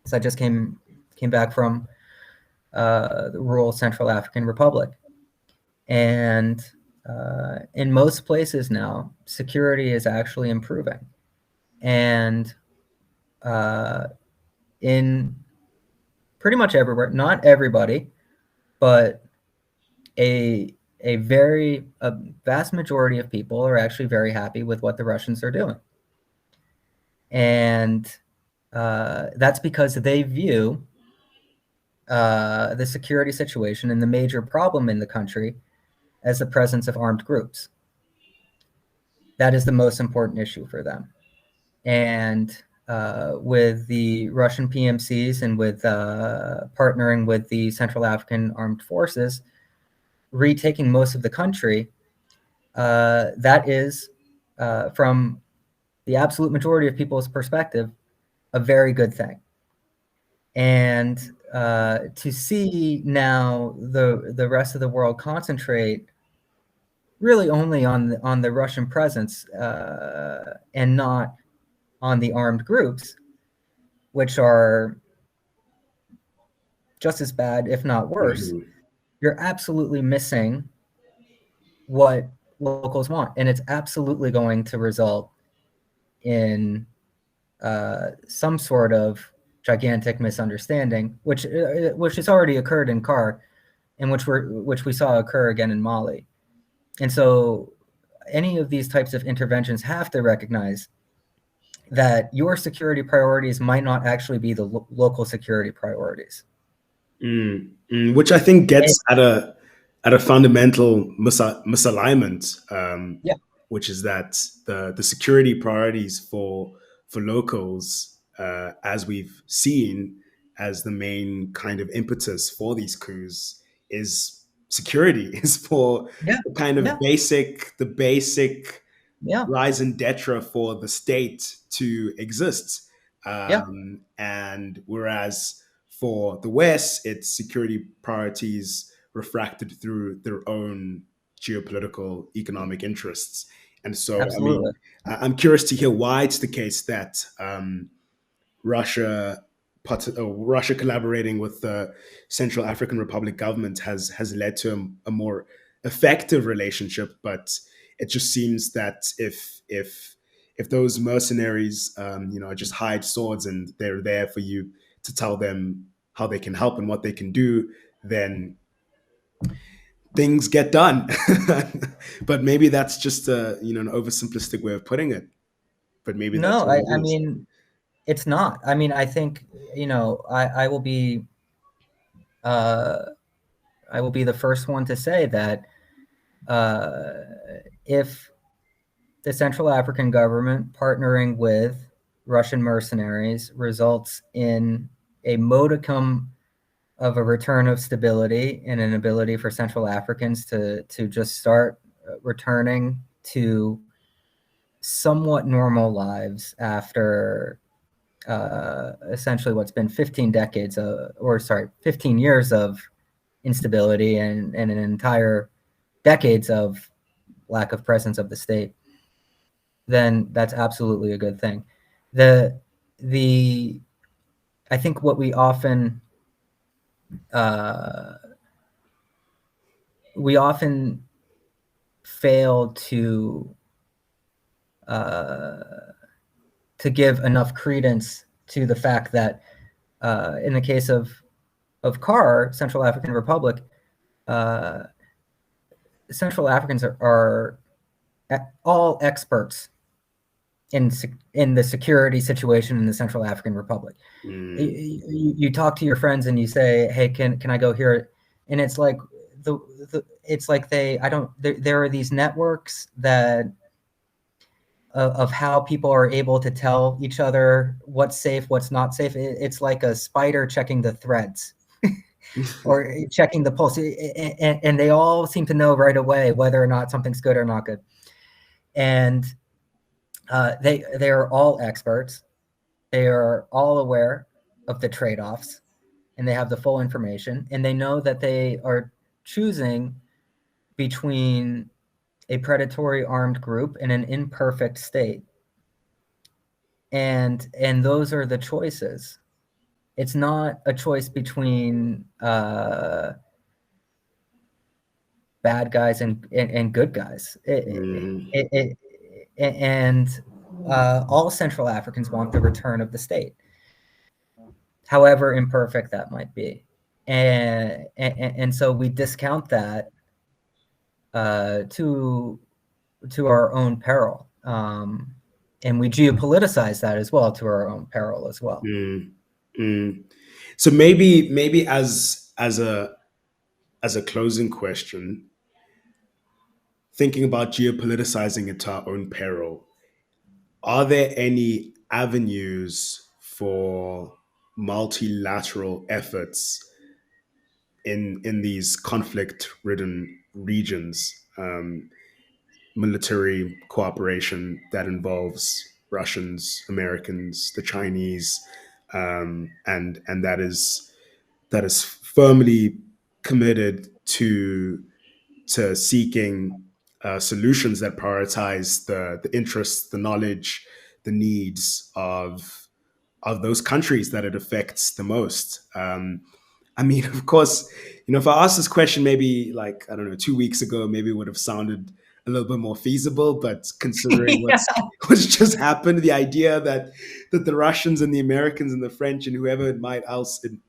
is I just came back from the rural Central African Republic. And in most places now, security is actually improving. And in pretty much everywhere, not everybody, but a vast majority of people are actually very happy with what the Russians are doing. And that's because they view the security situation and the major problem in the country as the presence of armed groups. That is the most important issue for them. And with the Russian PMCs and with partnering with the Central African Armed Forces, retaking most of the country, that is, from the absolute majority of people's perspective, a very good thing. And to see now the rest of the world concentrate really only on the Russian presence and not on the armed groups, which are just as bad, if not worse, you're absolutely missing what locals want. And it's absolutely going to result in some sort of gigantic misunderstanding, which has already occurred in CAR, and which we saw occur again in Mali. And so any of these types of interventions have to recognize that your security priorities might not actually be the local security priorities. Which I think gets at a fundamental misalignment, which is that the security priorities for locals, as we've seen as the main kind of impetus for these coups, is security, is for Yeah. the kind of Yeah. basic Yeah. rise and detra for the state to exist. Yeah. And whereas for the West, its security priorities refracted through their own geopolitical economic interests. And so, I Absolutely. mean, I'm curious to hear why it's the case that Russia, Russia collaborating with the Central African Republic government has led to a more effective relationship. But it just seems that if those mercenaries, just hide swords and they're there for you to tell them how they can help and what they can do, then things get done. But maybe that's just an oversimplistic way of putting it. But maybe that's No, what it I is. mean, it's not. I mean, I think, I will be uh, I will be the first one to say that uh, if the Central African government partnering with Russian mercenaries results in a modicum of a return of stability and an ability for Central Africans to just start returning to somewhat normal lives after essentially what's been 15 decades or sorry 15 years of instability and an entire decades of lack of presence of the state, then that's absolutely a good thing. The I think what uh, we often fail uh, to give enough credence to the fact that in the case of CAR, Central African Republic, uh, Central Africans are all experts in the security situation in the Central African Republic. You talk to your friends and you say, "Hey, can I go here?" And it's like it's like there are these networks that of how people are able to tell each other what's safe, what's not safe. It's like a spider checking the threads or checking the pulse, and they all seem to know right away whether or not something's good or not good. And they are all experts. They are all aware of the trade-offs, and they have the full information, and they know that they are choosing between a predatory armed group and an imperfect state. And those are the choices. It's not a choice between bad guys and good guys. And all Central Africans want the return of the state, however imperfect that might be. And so we discount that to our own peril. And we geopoliticize that as well to our own peril as well. So maybe as a closing question, thinking about geopoliticizing it to our own peril, are there any avenues for multilateral efforts in these conflict-ridden regions, military cooperation that involves Russians, Americans, the Chinese, and that is firmly committed to seeking solutions that prioritize the interests, the knowledge, the needs of those countries that it affects the most. I mean, of course, if I asked this question maybe like, I don't know, 2 weeks ago, maybe it would have sounded a little bit more feasible. But considering Yeah. what's just happened, the idea that the Russians and the Americans and the French and whoever it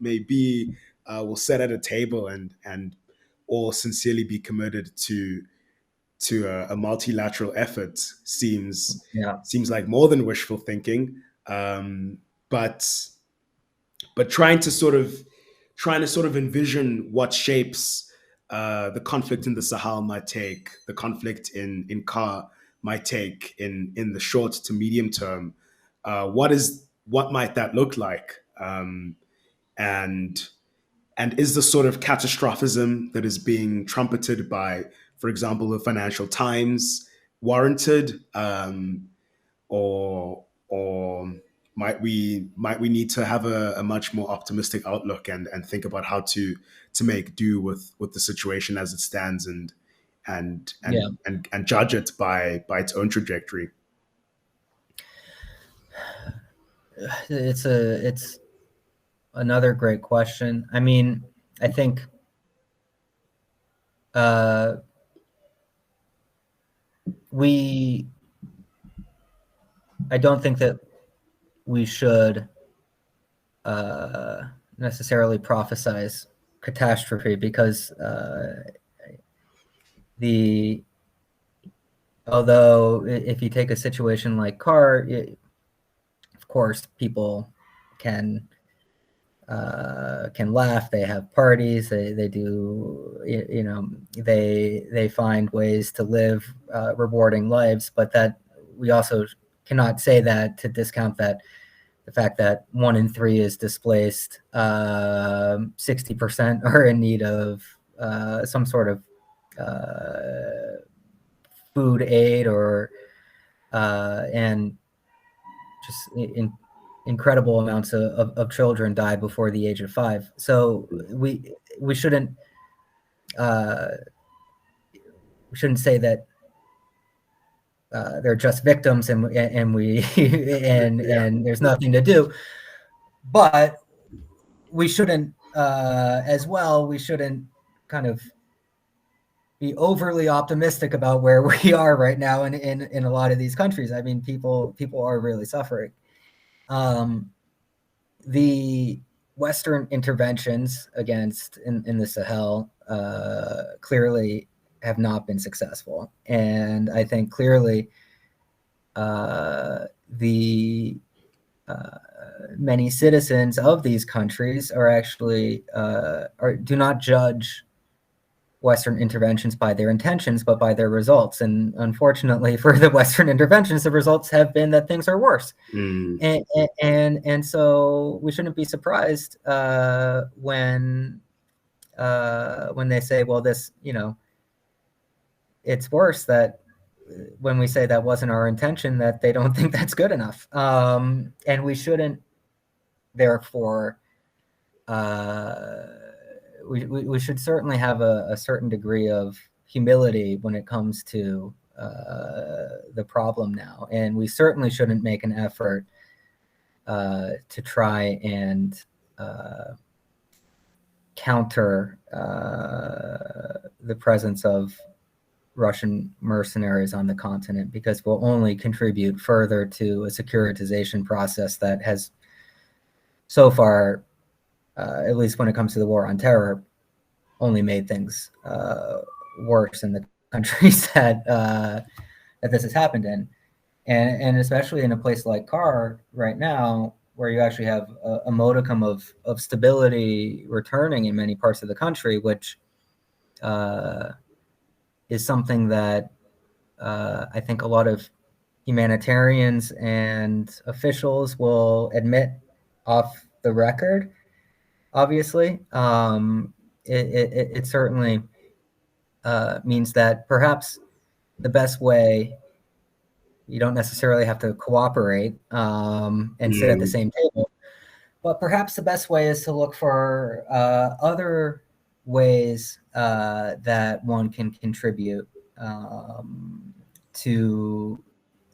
may be will sit at a table and all sincerely be committed to a multilateral effort Yeah. seems like more than wishful thinking. But trying to sort of envision what shapes the conflict in the Sahel might take, the conflict in Kar might take in the short to medium term. What might that look like? And And is the sort of catastrophism that is being trumpeted by, for example, the Financial Times warranted, or might we need to have a much more optimistic outlook and think about how to make do with the situation as it stands Yeah. and judge it by its own trajectory? It's another great question. I mean, I think I don't think that we should necessarily prophesize catastrophe, because although if you take a situation like car, of course people can laugh, they have parties, they do, they find ways to live rewarding lives, but that we also cannot say that to discount that the fact that 1 in 3 is displaced, 60% are in need of some sort of food aid, or and just incredible amounts of children die before the age of 5. So we shouldn't say that they're just victims and we and there's nothing to do. But we shouldn't as well. We shouldn't kind of be overly optimistic about where we are right now in a lot of these countries. I mean, people are really suffering. The Western interventions in the Sahel clearly have not been successful, and I think clearly the many citizens of these countries are actually do not judge Western interventions by their intentions, but by their results. And unfortunately for the Western interventions, the results have been that things are worse. And so we shouldn't be surprised when they say, well, this, it's worse, that when we say that wasn't our intention, that they don't think that's good enough. And we shouldn't, therefore, we should certainly have a certain degree of humility when it comes to the problem now. And we certainly shouldn't make an effort to try and counter the presence of Russian mercenaries on the continent, because we'll only contribute further to a securitization process that has so far, at least when it comes to the war on terror, only made things worse in the countries that this has happened in. And especially in a place like Kar right now, where you actually have a modicum of stability returning in many parts of the country, which is something that I think a lot of humanitarians and officials will admit off the record. Obviously, it certainly means that perhaps the best way, you don't necessarily have to cooperate and sit at the same table, but perhaps the best way is to look for other ways that one can contribute to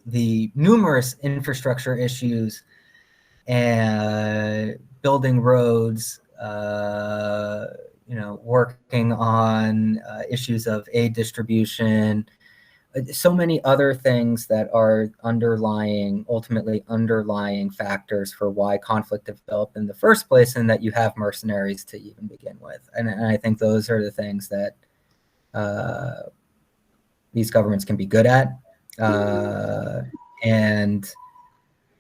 the numerous infrastructure issues and building roads, working on issues of aid distribution, so many other things that are ultimately underlying factors for why conflict developed in the first place, and that you have mercenaries to even begin with. And I think those are the things that these governments can be good at and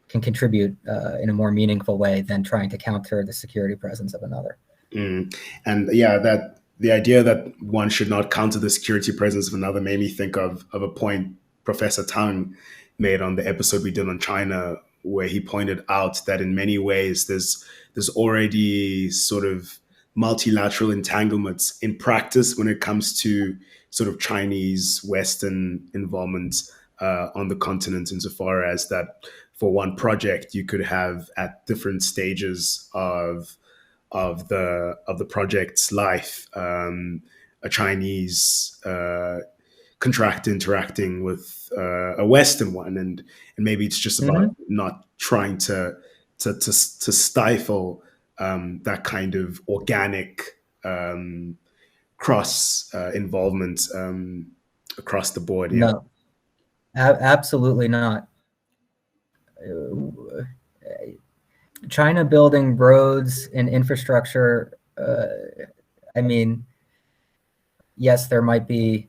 can contribute in a more meaningful way than trying to counter the security presence of another. And yeah, that the idea that one should not counter the security presence of another made me think of a point Professor Tang made on the episode we did on China, where he pointed out that in many ways there's already sort of multilateral entanglements in practice when it comes to sort of Chinese Western involvement on the continent, insofar as that for one project you could have at different stages of the project's life a Chinese contract interacting with a Western one, and maybe it's just about Mhm. not trying to stifle that kind of organic cross involvement across the board. Yeah. No, absolutely not. China building roads and infrastructure. I mean, yes, there might be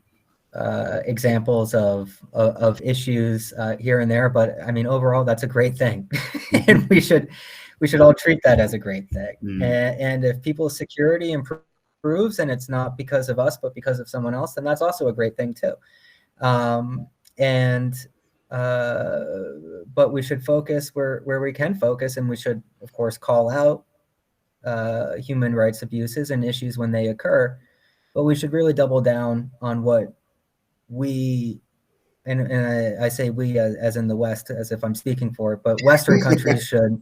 examples of issues here and there, but I mean, overall, that's a great thing, and we should all treat that as a great thing. And if people's security improves, and it's not because of us, but because of someone else, then that's also a great thing too. But we should focus where we can focus, and we should, of course, call out human rights abuses and issues when they occur. But we should really double down on what we, and I say we as in the West, as if I'm speaking for it, but Western countries should,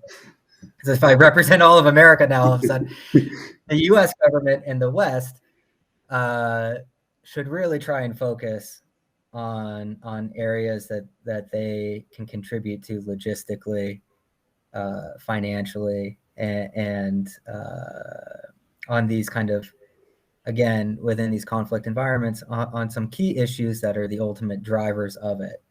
because if I represent all of America now, all of a sudden, the U.S. government and the West should really try and focus on areas that they can contribute to logistically, financially, and on these kind of, again, within these conflict environments, on some key issues that are the ultimate drivers of it.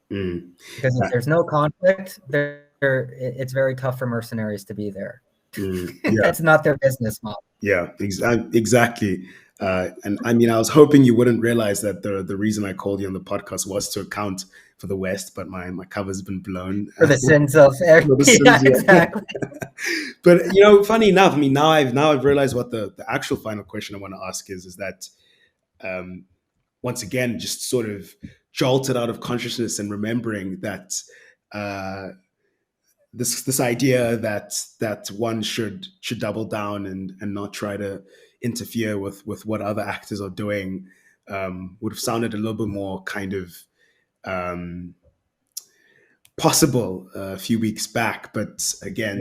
Because if there's no conflict, it's very tough for mercenaries to be there. Yeah. That's not their business model. Yeah, exactly. And I mean, I was hoping you wouldn't realize that the reason I called you on the podcast was to account for the West, but my cover's been blown. For the sins of yeah, exactly. But funny enough, I mean, now I've realized what the actual final question I want to ask is that once again, just sort of jolted out of consciousness and remembering that this idea that one should double down and not try to interfere with what other actors are doing would have sounded a little bit more kind of possible a few weeks back. But again,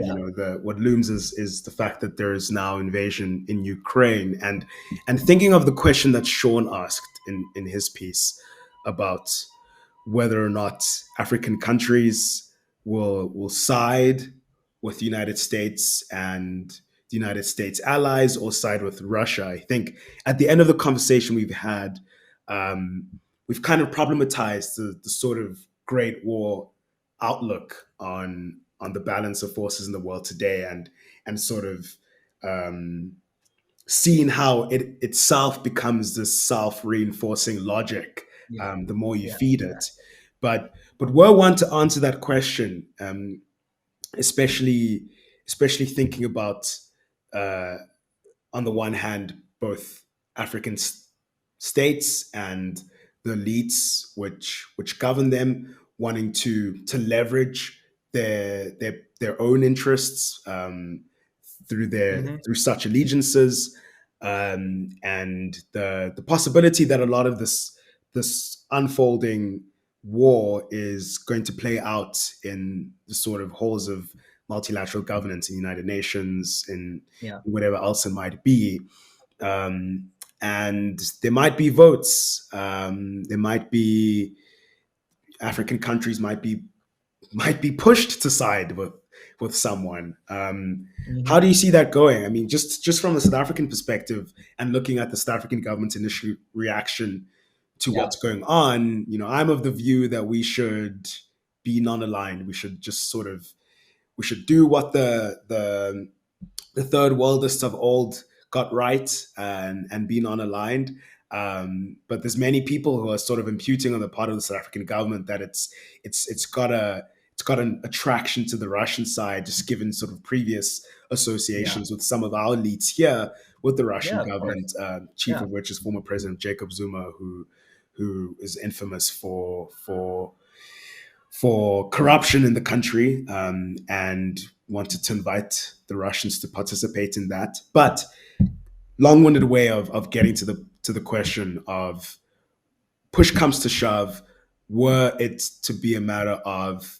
what looms is the fact that there is now invasion in Ukraine, and thinking of the question that Sean asked in his piece about whether or not African countries will side with the United States and the United States allies, or side with Russia. I think at the end of the conversation we've had, we've kind of problematized the sort of Great War outlook on the balance of forces in the world today, and sort of seeing how it itself becomes this self-reinforcing logic the more you feed it. But were one to answer that question, especially thinking about on the one hand both African states and the elites which govern them wanting to leverage their own interests through such allegiances, and the possibility that a lot of this unfolding war is going to play out in the sort of halls of multilateral governance in the United Nations, in whatever else it might be. And there might be votes. There might be African countries might be pushed to side with someone. How do you see that going? I mean, just from the South African perspective and looking at the South African government's initial reaction to what's going on, I'm of the view that we should be non-aligned. We should just sort of do what the third worldists of old got right, and be non-aligned. But there's many people who are sort of imputing on the part of the South African government that it's got an attraction to the Russian side, just given sort of previous associations with some of our elites here with the Russian government, chief of which is former President Jacob Zuma, who is infamous for corruption in the country, and wanted to invite the Russians to participate in that. But long-winded way of getting to the question of, push comes to shove, were it to be a matter of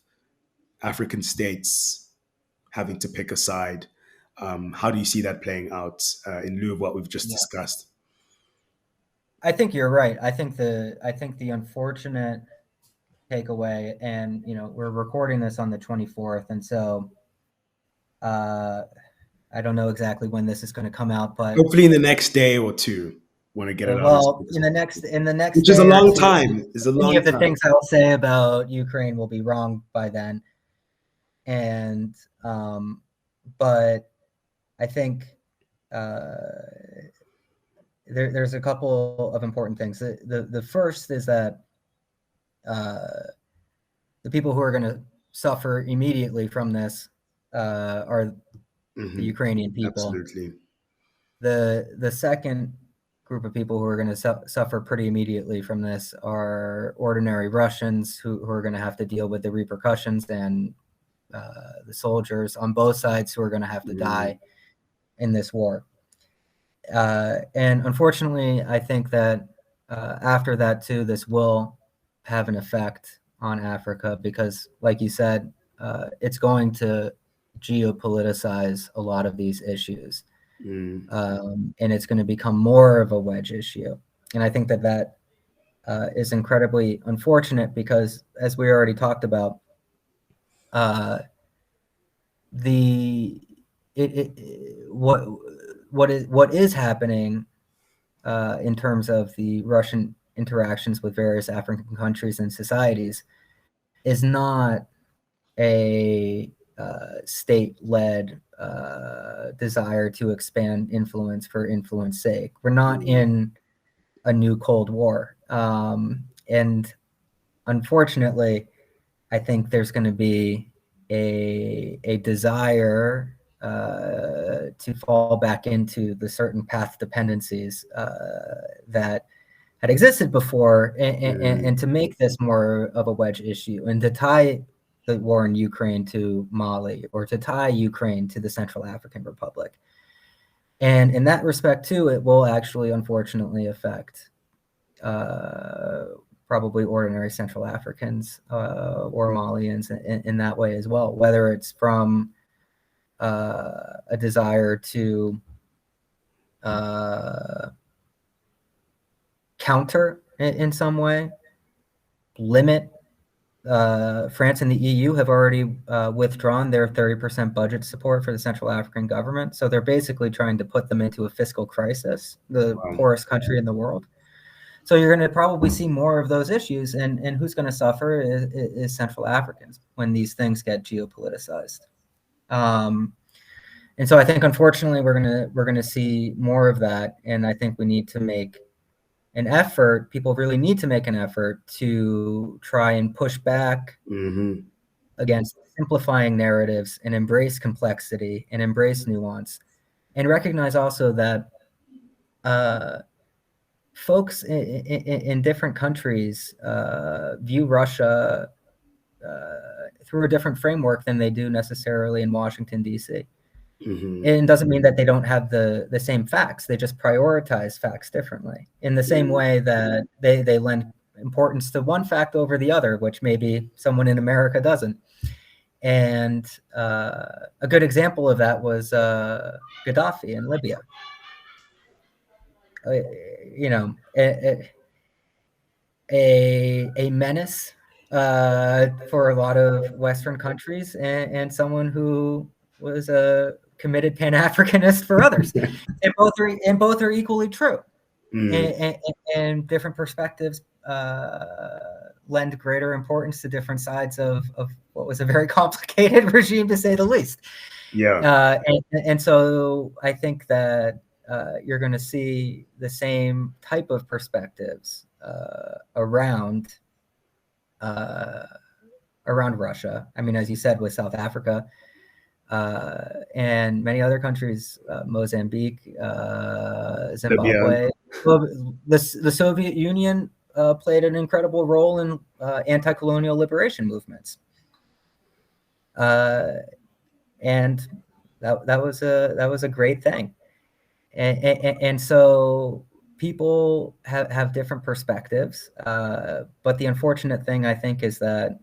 African states having to pick a side, how do you see that playing out in lieu of what we've just discussed? I think you're right. I think the unfortunate takeaway, and we're recording this on the 24th, and so I don't know exactly when this is going to come out, but hopefully in the next day or two, want to get it out. Well, in the next which is a day or long two, time. Is a long any of the time. things I'll say about Ukraine will be wrong by then. And but I think there's a couple of important things. The first is that the people who are going to suffer immediately from this are the Ukrainian people. Absolutely. The second group of people who are going to suffer pretty immediately from this are ordinary Russians who are going to have to deal with the repercussions, and the soldiers on both sides who are going to have to die in this war. And unfortunately, I think that after that too, this will have an effect on Africa because, like you said, it's going to geopoliticize a lot of these issues. And it's going to become more of a wedge issue. And I think that is incredibly unfortunate because, as we already talked about, what is happening in terms of the Russian interactions with various African countries and societies is not a state-led desire to expand influence for influence sake. We're not in a new Cold War. And unfortunately, I think there's going to be a desire to fall back into the certain path dependencies that had existed before, and to make this more of a wedge issue, and to tie the war in Ukraine to Mali, or to tie Ukraine to the Central African Republic. And in that respect too, it will actually unfortunately affect probably ordinary Central Africans or Malians in that way as well, whether it's from a desire to counter in some way, limit. France and the EU have already withdrawn their 30% budget support for the Central African government. So they're basically trying to put them into a fiscal crisis, the poorest country in the world. So you're going to probably see more of those issues, and who's going to suffer is Central Africans when these things get geopoliticized. And so I think, unfortunately, we're gonna see more of that, and I think we need to make an effort. People really need to make an effort to try and push back against simplifying narratives and embrace complexity and embrace nuance, and recognize also that folks in different countries view Russia through a different framework than they do necessarily in Washington, D.C. It doesn't mean that they don't have the same facts. They just prioritize facts differently, in the same way that they lend importance to one fact over the other, which maybe someone in America doesn't. And a good example of that was Gaddafi in Libya. A menace for a lot of Western countries, and someone who was a committed Pan-Africanist for others. and both are equally true. And different perspectives lend greater importance to different sides of what was a very complicated regime, to say the least. And so I think that you're going to see the same type of perspectives around Russia. I mean, as you said, with South Africa and many other countries, Mozambique, Zimbabwe. The Soviet Union played an incredible role in anti-colonial liberation movements, and that was a great thing. and so people have different perspectives. But the unfortunate thing, I think, is that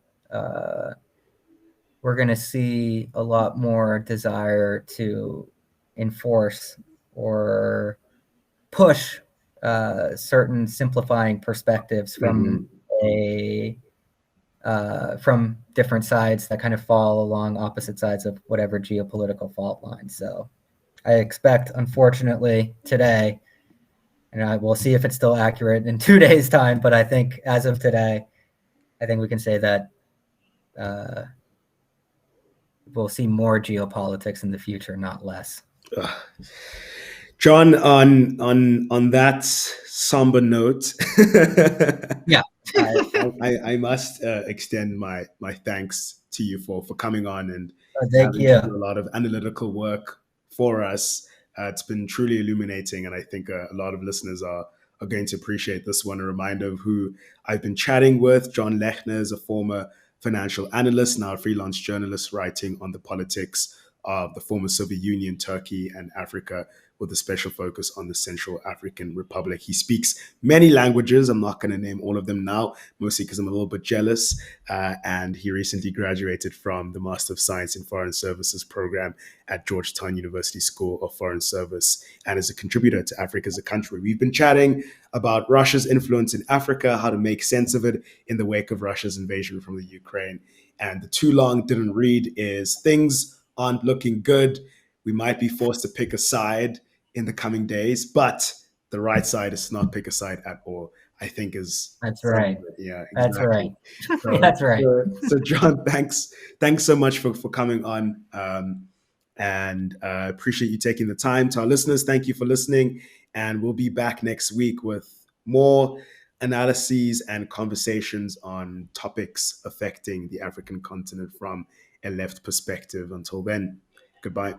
we're going to see a lot more desire to enforce or push certain simplifying perspectives from from different sides that kind of fall along opposite sides of whatever geopolitical fault line. So I expect, unfortunately, today, and we'll see if it's still accurate in 2 days' time, but I think as of today, I think we can say that we'll see more geopolitics in the future, not less. John, on that somber note, yeah, I must extend my thanks to you for coming on and thank having you. to do a lot of analytical work for us. It's been truly illuminating, and I think a lot of listeners are going to appreciate this one. A reminder of who I've been chatting with. John Lechner is a former financial analyst, now a freelance journalist writing on the politics of the former Soviet Union, Turkey, and Africa, with a special focus on the Central African Republic. He speaks many languages. I'm not going to name all of them now, mostly because I'm a little bit jealous. And he recently graduated from the Master of Science in Foreign Services program at Georgetown University School of Foreign Service, and is a contributor to Africa as a Country. We've been chatting about Russia's influence in Africa, how to make sense of it in the wake of Russia's invasion from the Ukraine. And the too long didn't read is things aren't looking good. We might be forced to pick a side in the coming days, but the right side is to not pick a side at all, I think is. That's right. Yeah, exactly. That's right. So, that's right. So John, thanks so much for coming on. And appreciate you taking the time. To our listeners, thank you for listening. And we'll be back next week with more analyses and conversations on topics affecting the African continent from a left perspective. Until then, goodbye.